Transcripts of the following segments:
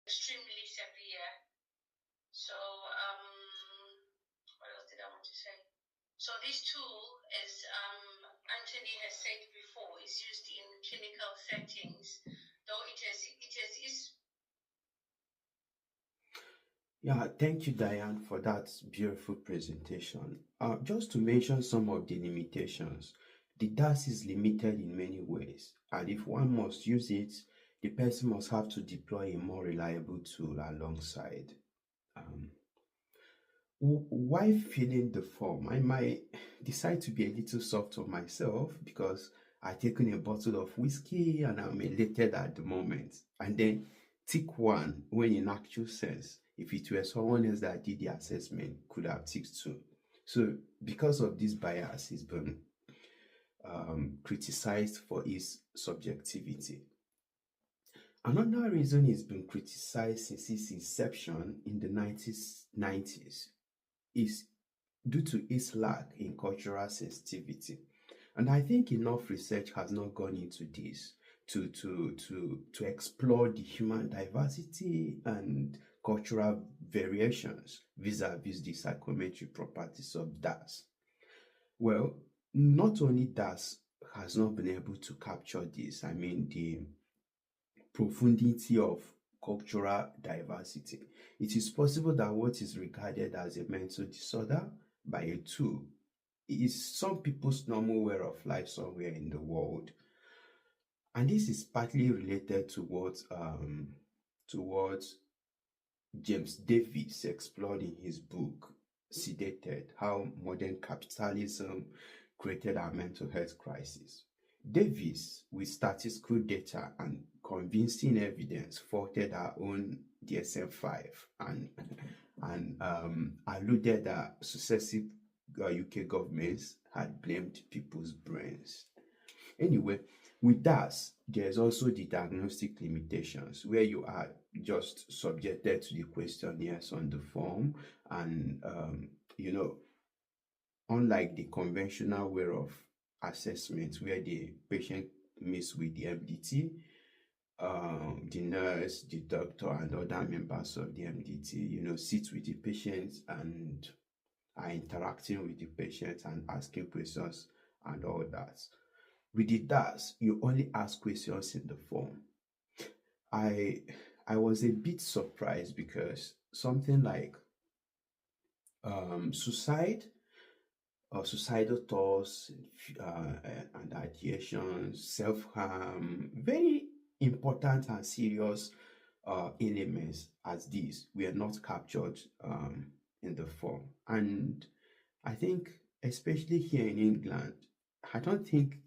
extremely severe. So, what else did I want to say? So this tool, as Anthony has said before, is used in clinical settings, though it has its. Yeah, thank you, Diane, for that beautiful presentation. Just to mention some of the limitations, the DAS is limited in many ways, and if one must use it, the person must have to deploy a more reliable tool alongside. Um, while filling the form, I might decide to be a little soft on myself because I've taken a bottle of whiskey and I'm elated at the moment. And then tick one, when in actual sense, if it were someone else that did the assessment, could have ticked two. So because of this bias, he's been criticized for his subjectivity. Another reason he's been criticized since its inception in the 1990s is due to its lack in cultural sensitivity. And I think enough research has not gone into this to explore the human diversity and cultural variations vis-a-vis the psychometric properties of DAS. Well, not only DAS has not been able to capture this, I mean the profundity of cultural diversity. It is possible that what is regarded as a mental disorder by a tool is some people's normal way of life somewhere in the world. And this is partly related to what James Davis explored in his book, Sedated, How Modern Capitalism Created Our Mental Health Crisis. Davis, with statistical data and convincing evidence, faulted our own DSM V and alluded that successive UK governments had blamed people's brains. Anyway, with that, there's also the diagnostic limitations where you are just subjected to the questionnaires on the form, and unlike the conventional way of assessment where the patient meets with the MDT, the nurse, the doctor, and other members of the MDT, sit with the patient and are interacting with the patient and asking questions and all that. With the DAS, you only ask questions in the form. I was a bit surprised because something like suicide or suicidal thoughts and ideations, self-harm, very important and serious elements as these were not captured in the form. And I think, especially here in England, I don't think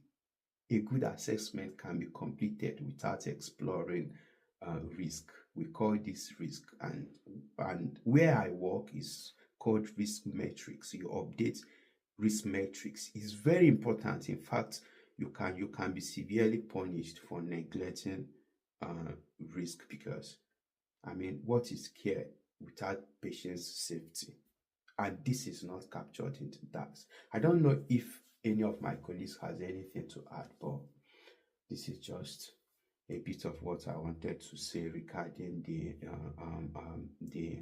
a good assessment can be completed without exploring risk. We call this risk, and where I work is called risk matrix. You update risk matrix. It's very important. In fact, you can be severely punished for neglecting risk, because I mean, what is care without patient's safety? And this is not captured into DAX. I don't know if any of my colleagues has anything to add, but this is just a bit of what I wanted to say regarding the